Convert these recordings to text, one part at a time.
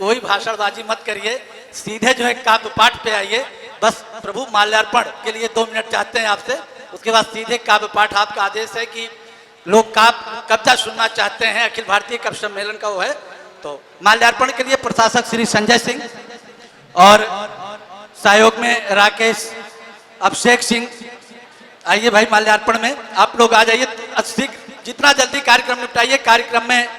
कोई भाषणबाजी मत करिए, सीधे जो है काव्य पाठ पे आइए। बस प्रभु माल्यार्पण के लिए 2 मिनट चाहते हैं आपसे, उसके बाद सीधे काव्य पाठ। आपका आदेश है कि लोग कविता सुनना चाहते हैं, अखिल भारतीय कवि सम्मेलन का वो है। तो माल्यार्पण के लिए प्रशासक श्री संजय सिंह और सहयोग में राकेश अभिषेक सिंह, आइए भाई माल्यार्पण में आप लोग आ जाइए। जितना जल्दी कार्यक्रम निपटाइए। कार्यक्रम में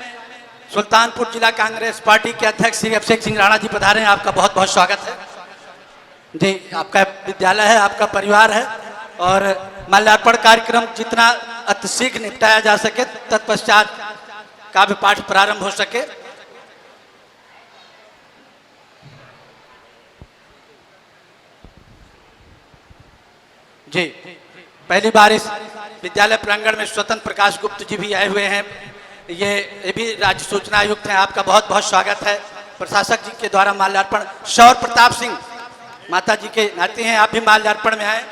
सुल्तानपुर जिला कांग्रेस पार्टी के अध्यक्ष श्री अभिषेक सिंह राणा जी पधारे हैं, आपका बहुत बहुत स्वागत है जी। आपका विद्यालय है, आपका परिवार है, और माल्यार्पण कार्यक्रम जितना अतिशीघ्र निपटाया जा सके, तत्पश्चात काव्य पाठ प्रारंभ हो सके। जी, पहली बार इस विद्यालय प्रांगण में स्वतंत्र प्रकाश गुप्त जी भी आए हुए हैं। ये भी राज्य सूचना आयुक्त हैं, आपका बहुत बहुत स्वागत है। प्रशासक जी के द्वारा माल्यार्पण शौर प्रताप सिंह माता जी के नाती हैं, आप भी माल्यार्पण में आए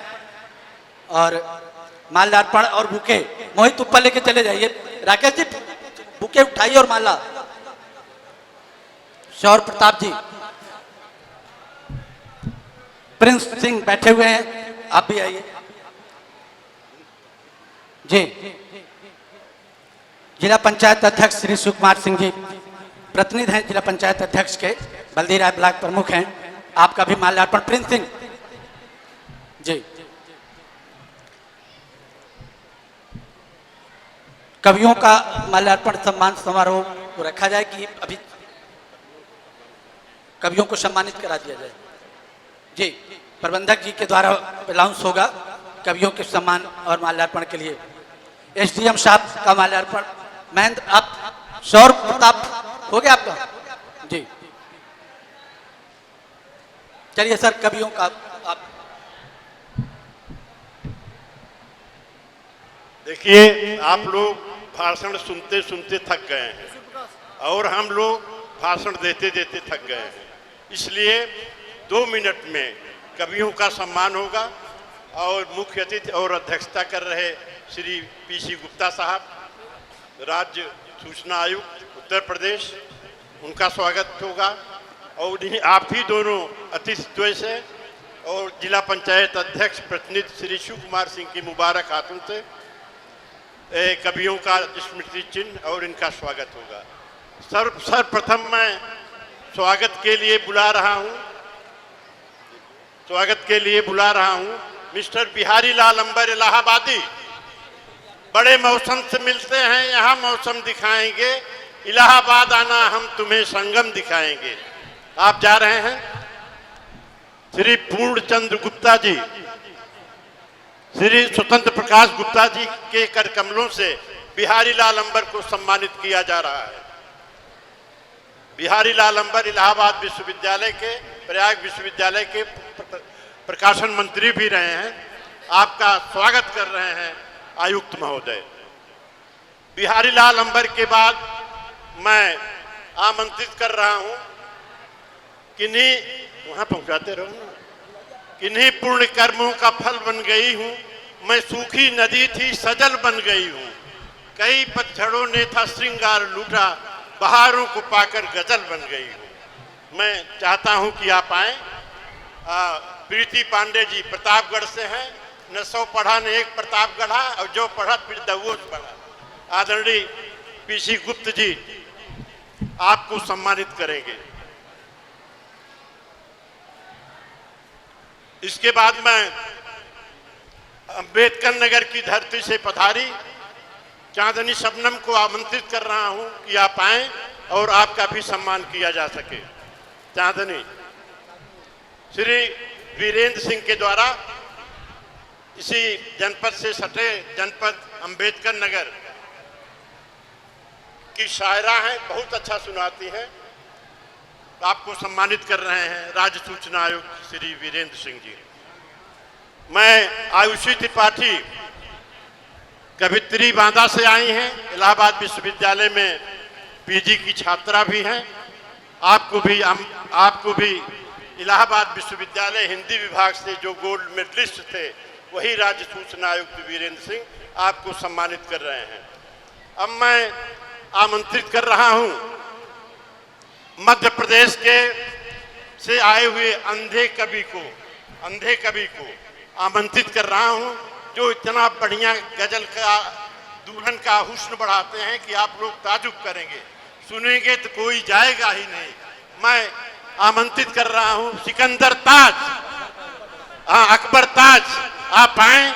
और माल्यार्पण और बुके मोहित ऊपर लेके चले जाइए। राकेश जी बुके उठाइए और माला। शौर प्रताप जी, प्रिंस सिंह बैठे हुए हैं, आप भी आइए जी। जिला पंचायत अध्यक्ष श्री सुकुमार सिंह जी प्रतिनिधि हैं जिला पंचायत अध्यक्ष के, बल्दी राय ब्लॉक प्रमुख हैं, आपका भी माल्यार्पण। प्रिंस सिंह जी, कवियों का माल्यार्पण सम्मान समारोह को रखा जाए कि अभी कवियों को सम्मानित करा दिया जाए जी। प्रबंधक जी के द्वारा अनाउंस होगा कवियों के सम्मान और माल्यार्पण के लिए। एसडीएम साहब का माल्यार्पण। महेंद्र, आप शौर प्रताप हो गया आपका जी। चलिए सर, कवियों का आप देखिए, आप लोग भाषण सुनते सुनते थक गए हैं और हम लोग भाषण देते देते थक गए हैं, इसलिए 2 मिनट में कवियों का सम्मान होगा। और मुख्य अतिथि और अध्यक्षता कर रहे श्री पीसी गुप्ता साहब, राज्य सूचना आयुक्त उत्तर प्रदेश, उनका स्वागत होगा। और आप ही दोनों अतिथि द्वय से और जिला पंचायत अध्यक्ष प्रतिनिधि श्री शिव कुमार सिंह की मुबारक हाथों से कवियों का स्मृति चिन्ह और इनका स्वागत होगा। सर्वप्रथम मैं स्वागत के लिए बुला रहा हूं मिस्टर बिहारी लाल अंबर इलाहाबादी। बड़े मौसम से मिलते हैं, यहाँ मौसम दिखाएंगे, इलाहाबाद आना हम तुम्हें संगम दिखाएंगे। आप जा रहे हैं। श्री पूर्णचंद्र गुप्ता जी, श्री स्वतंत्र प्रकाश गुप्ता जी के कर कमलों से बिहारी लाल अंबर को सम्मानित किया जा रहा है। बिहारी लाल अंबर इलाहाबाद विश्वविद्यालय के, प्रयाग विश्वविद्यालय के प्रकाशन मंत्री भी रहे हैं। आपका स्वागत कर रहे हैं आयुक्त महोदय। बिहारी लाल अंबर के बाद मैं आमंत्रित कर रहा हूं, किन्हीं वहां पहुंचाते रहो ना, किन्हीं पुण्य कर्मों का फल बन गई हूं मैं, सूखी नदी थी सजल बन गई हूं। कई पतझड़ों ने था श्रृंगार लूटा, बहारों को पाकर गजल बन गई हूं। मैं चाहता हूं कि आप आए। प्रीति पांडे जी प्रतापगढ़ से हैं, न 100 पढ़ा न 1 प्रताप गढ़ा, और जो पढ़ा फिर दवोच पढ़ा। आदरणीय पीसी गुप्त जी आपको सम्मानित करेंगे। इसके बाद मैं अम्बेडकर नगर की धरती से पधारी चांदनी शबनम को आमंत्रित कर रहा हूं कि आप आएं और आपका भी सम्मान किया जा सके। चांदनी श्री वीरेंद्र सिंह के द्वारा इसी जनपद से सटे जनपद अम्बेडकर नगर की शायरा हैं, बहुत अच्छा सुनाती हैं। आपको सम्मानित कर रहे हैं राज्य सूचना आयुक्त श्री वीरेंद्र सिंह जी। मैं आयुषी त्रिपाठी कवित्री बांदा से आई हैं, इलाहाबाद विश्वविद्यालय में पीजी की छात्रा भी हैं। आपको भी इलाहाबाद विश्वविद्यालय हिंदी विभाग से जो गोल्ड मेडलिस्ट थे वही राज्य सूचना आयुक्त वीरेंद्र सिंह आपको सम्मानित कर रहे हैं। अब मैं आमंत्रित कर रहा हूं मध्य प्रदेश के से आए हुए अंधे कवि को आमंत्रित कर रहा हूं, जो इतना बढ़िया गजल का दुल्हन का हुस्न बढ़ाते हैं कि आप लोग ताजुब करेंगे, सुनेंगे तो कोई जाएगा ही नहीं। मैं आमंत्रित कर रहा हूं सिकंदर ताज, अकबर ताज, आप आए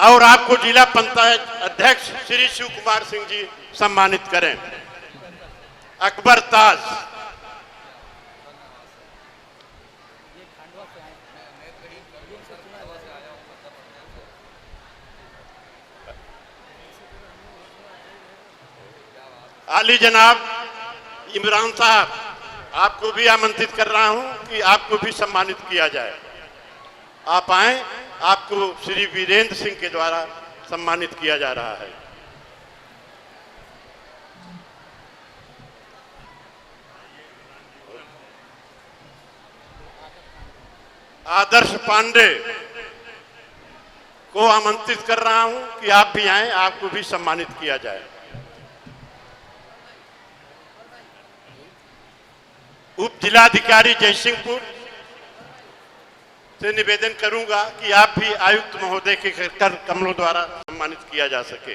और आपको जिला पंचायत अध्यक्ष श्री शिव कुमार सिंह जी सम्मानित करें। अकबर ताज। आली जनाब इमरान साहब, आपको भी आमंत्रित कर रहा हूं कि आपको भी सम्मानित किया जाए। आप आए, आपको श्री वीरेंद्र सिंह के द्वारा सम्मानित किया जा रहा है। आदर्श पांडे को आमंत्रित कर रहा हूं कि आप भी आए, आपको भी सम्मानित किया जाए। उप जिलाधिकारी जयसिंहपुर से निवेदन करूंगा कि आप भी आयुक्त महोदय के कर कमलों द्वारा सम्मानित किया जा सके।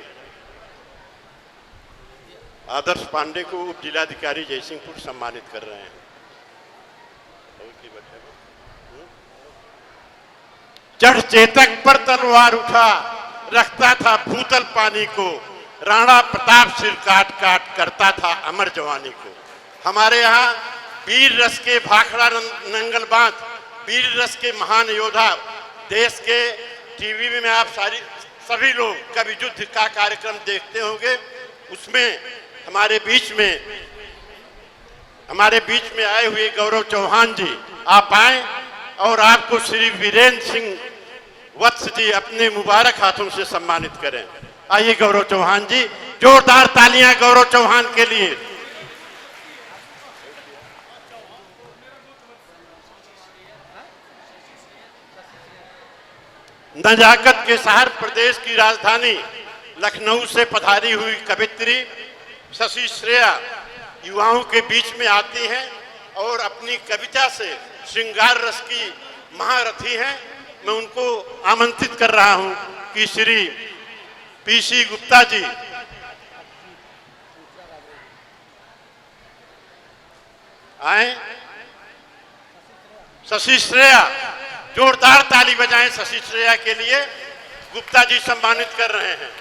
आदर्श पांडे को उप जिलाधिकारी जयसिंहपुर सम्मानित कर रहे हैं। चढ़ चेतक पर तलवार उठा, रखता था भूतल पानी को, राणा प्रताप सिर काट काट करता था अमर जवानी को। हमारे यहाँ वीर रस के भाखड़ा नंगल बांध, वीर रस के महान योद्धा, देश के टीवी में आप सभी लोग कवि युद्ध का कार्यक्रम देखते होंगे। उसमें हमारे बीच में आए हुए गौरव चौहान जी, आप आए और आपको श्री वीरेंद्र सिंह वत्स जी अपने मुबारक हाथों से सम्मानित करें। आइए गौरव चौहान जी, जोरदार तालियां गौरव चौहान के लिए। नजाकत के शहर प्रदेश की राजधानी लखनऊ से पधारी हुई कवित्री शशि श्रेया युवाओं के बीच में आती हैं और अपनी कविता से श्रृंगार रस की महारथी हैं। मैं उनको आमंत्रित कर रहा हूं कि श्री पीसी गुप्ता जी आए। शशि श्रेया, जोरदार ताली बजाएं शशि श्रेया के लिए। गुप्ता जी सम्मानित कर रहे हैं।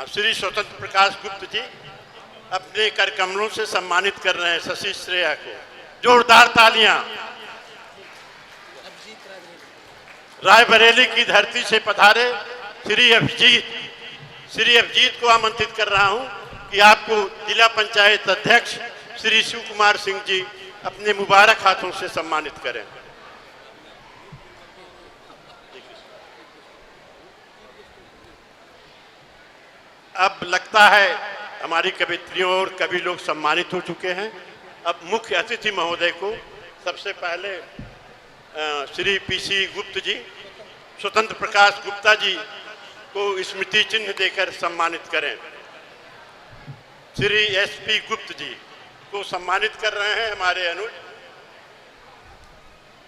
श्री स्वतंत्र प्रकाश गुप्त जी अपने कर कमलों से सम्मानित कर रहे हैं शशि श्रेया को। जोरदार तालियां। रायबरेली की धरती से पधारे श्री अभिजीत को आमंत्रित कर रहा हूं कि आपको जिला पंचायत अध्यक्ष श्री शिव कुमार सिंह जी अपने मुबारक हाथों से सम्मानित करें। अब लगता है हमारी कवित्रियों और कवि लोग सम्मानित हो चुके हैं। अब मुख्य अतिथि महोदय को सबसे पहले श्री पीसी गुप्त जी, स्वतंत्र प्रकाश गुप्ता जी को स्मृति चिन्ह देकर सम्मानित करें। श्री एसपी गुप्त जी को सम्मानित कर रहे हैं हमारे अनुज।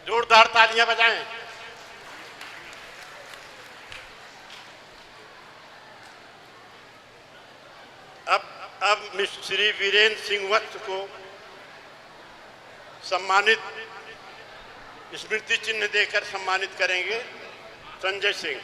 जोरदार तालियां बजाएं। अब श्री वीरेंद्र सिंह वत्स को सम्मानित स्मृति चिन्ह देकर सम्मानित करेंगे संजय सिंह।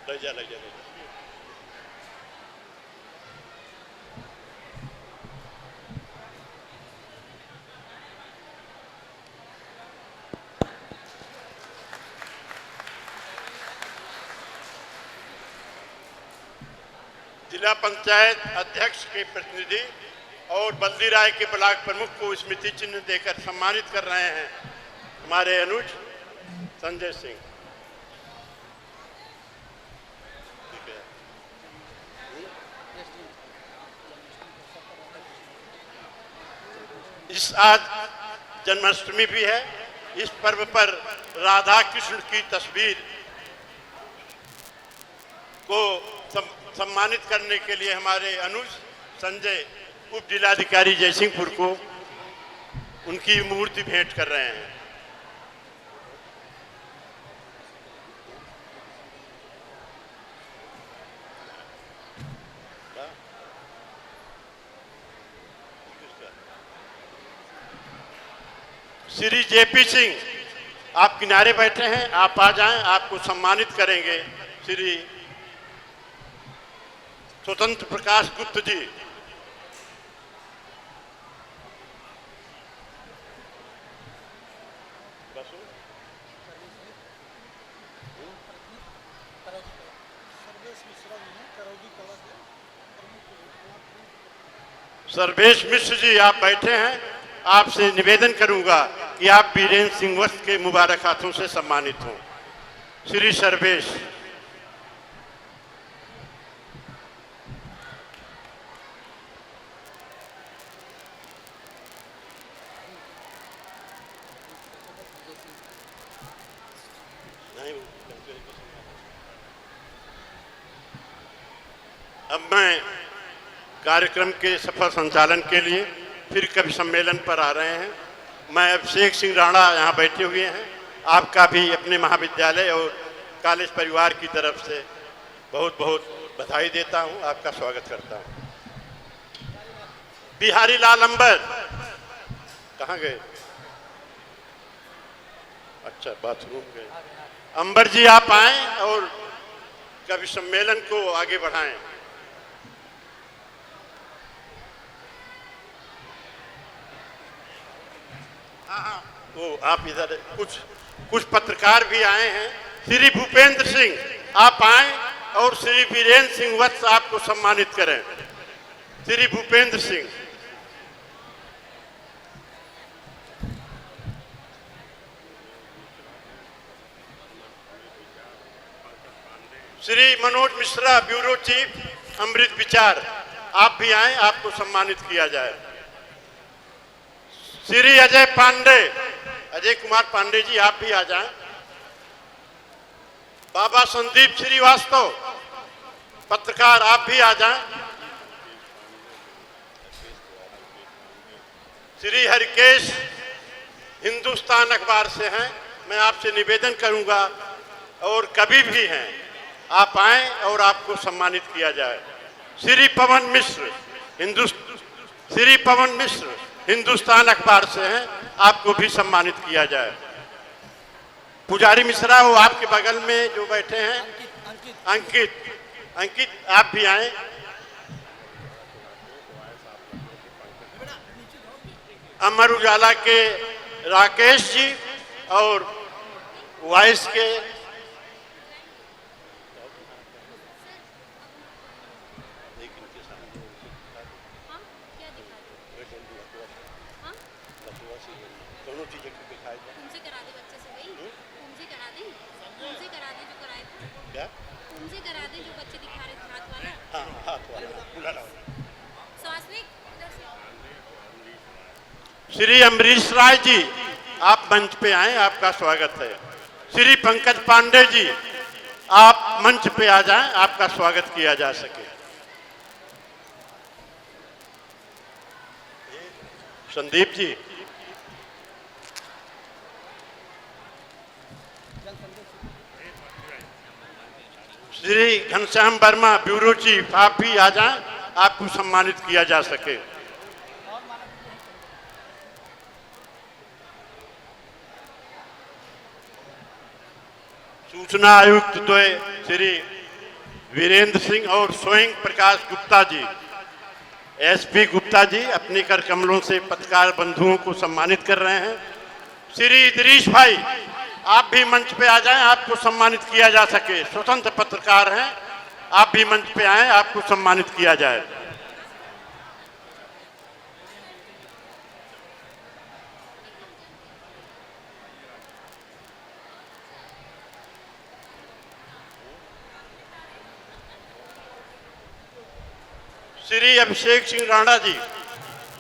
लग जा जिला पंचायत अध्यक्ष के प्रतिनिधि और बल्दी राय के ब्लॉक प्रमुख को स्मृति चिन्ह देकर सम्मानित कर रहे हैं हमारे अनुज संजय सिंह। इस आज जन्माष्टमी भी है। इस पर्व पर राधा कृष्ण की तस्वीर को सम्मानित करने के लिए हमारे अनुज संजय उप जिलाधिकारी जयसिंहपुर को उनकी मूर्ति भेंट कर रहे हैं। श्री जेपी सिंह, आप किनारे बैठे हैं, आप आ जाएं, आपको सम्मानित करेंगे। श्री स्वतंत्र प्रकाश गुप्त जी, सर्वेश मिश्र जी आप बैठे हैं, आपसे निवेदन करूंगा कि आप वीरेंद्र सिंह वत्स के मुबारक हाथों से सम्मानित हों। श्री सर्वेश, अब मैं कार्यक्रम के सफल संचालन के लिए फिर कवि सम्मेलन पर आ रहे हैं। मैं अभिषेक सिंह राणा यहाँ बैठे हुए हैं, आपका भी अपने महाविद्यालय और कॉलेज परिवार की तरफ से बहुत बहुत बधाई देता हूँ, आपका स्वागत करता हूँ। बिहारी लाल अंबर कहाँ गए? अच्छा, बाथरूम गए। अंबर जी आप आए और कवि सम्मेलन को आगे बढ़ाएं। वो आप इधर कुछ पत्रकार भी आए हैं। श्री भूपेंद्र सिंह आप आए और श्री वीरेंद्र सिंह वत्स आपको सम्मानित करें। श्री भूपेंद्र सिंह, श्री मनोज मिश्रा ब्यूरो चीफ अमृत विचार आप भी आए, आपको सम्मानित किया जाए। श्री अजय पांडे, अजय कुमार पांडे जी आप भी आ जाएं। बाबा संदीप श्रीवास्तव पत्रकार आप भी आ जाएं। श्री हरिकेश हिंदुस्तान अखबार से हैं, मैं आपसे निवेदन करूंगा और कभी भी हैं आप आएं और आपको सम्मानित किया जाए। श्री पवन मिश्र हिंदुस्तान अखबार से हैं, आपको भी सम्मानित किया जाए। पुजारी मिश्रा वो आपके बगल में जो बैठे हैं, अंकित आप भी आए। अमर उजाला के राकेश जी और वॉइस के श्री अमरीश राय जी आप मंच पे आए, आपका स्वागत है। श्री पंकज पांडे जी आप मंच पे आ जाएं, आपका स्वागत किया जा सके। संदीप जी, श्री घनश्याम वर्मा ब्यूरो चीफ आप भी आ जाएं, आपको सम्मानित किया जा सके। सूचना आयुक्त द्वय श्री वीरेंद्र सिंह और स्वयं प्रकाश गुप्ता जी, एसपी गुप्ता जी अपने कर कमलों से पत्रकार बंधुओं को सम्मानित कर रहे हैं। श्री इदरीश भाई आप भी मंच पे आ जाएं, आपको सम्मानित किया जा सके। स्वतंत्र पत्रकार हैं, आप भी मंच पे आएं, आपको सम्मानित किया जाए। श्री अभिषेक सिंह राणा जी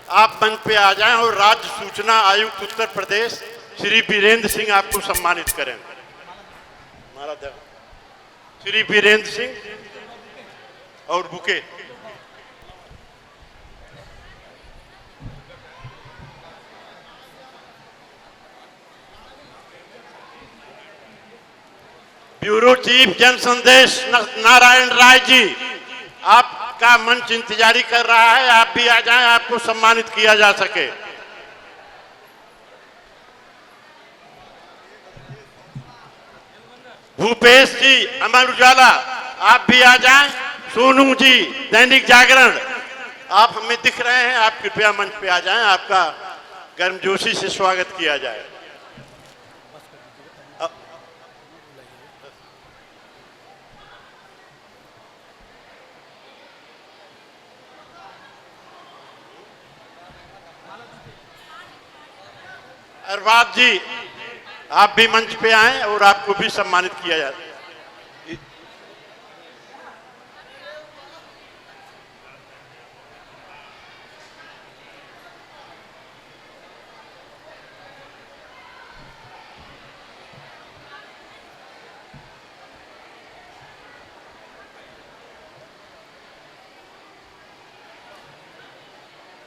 आप मंच पे आ जाएं और राज्य सूचना आयुक्त उत्तर प्रदेश श्री वीरेंद्र सिंह आपको सम्मानित करेंगे। हमारा श्री वीरेंद्र सिंह और बुके। ब्यूरो चीफ जन संदेश नारायण राय जी, आपका मंच इंतजारी कर रहा है, आप भी आ जाएं, आपको सम्मानित किया जा सके। भूपेश जी अमर उजाला, आप भी आ जाएं। सोनू जी दैनिक जागरण, आप हमें दिख रहे हैं, आप कृपया मंच पे आ जाएं, आपका गर्मजोशी से स्वागत किया जाए। अरबाज जी, आप भी मंच पे आए और आपको भी सम्मानित किया जाए।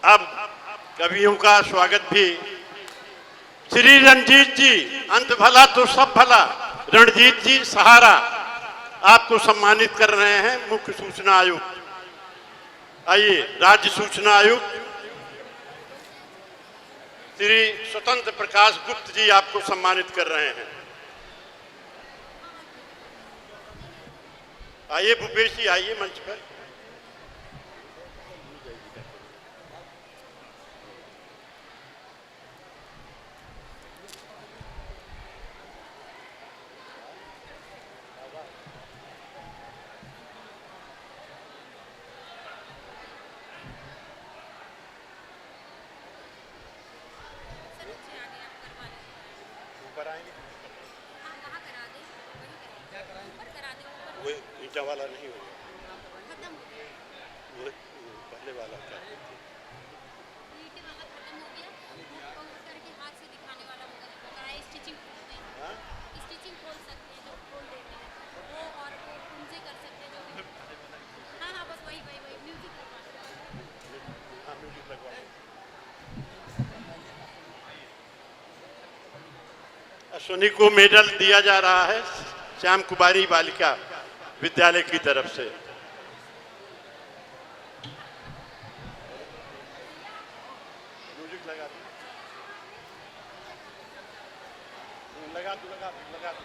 अब कवियों का स्वागत भी श्री रणजीत जी, अंत भला तो सब भला, रणजीत जी सहारा, आपको सम्मानित कर रहे हैं मुख्य सूचना आयुक्त। आइए, राज्य सूचना आयुक्त श्री स्वतंत्र प्रकाश गुप्त जी आपको सम्मानित कर रहे हैं। आइए भूपेश जी, आइए मंच पर। वो ईंटा वाला नहीं होगा, वो पहले वाला क्या ईंटे वाला खत्म हो गया, करके हाथ से दिखाने वाला होगा, स्टिचिंग खोल सकते हैं, जो खोल देते हैं वो, और वो उनसे कर सकते हैं जो। हाँ हाँ, बस वही वही वही म्यूजिक लगवा, हाँ म्यूजिक लगवा। अश्विनी को मेडल दिया जा रहा है श्याम कुमारी बालिका विद्यालय की तरफ से। म्यूजिक लगा दो, लगा दो, लगा दो, लगा दो,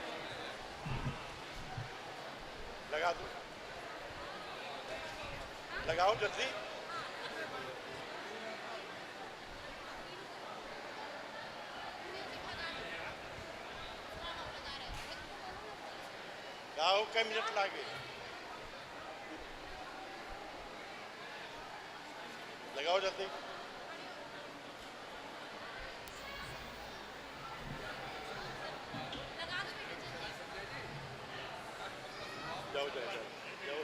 लगा दो, लगाओ जल्दी। गाओ, कई मिनट लागे, लगाओ जल्दी। जाओ जाओ जाओ जाओ।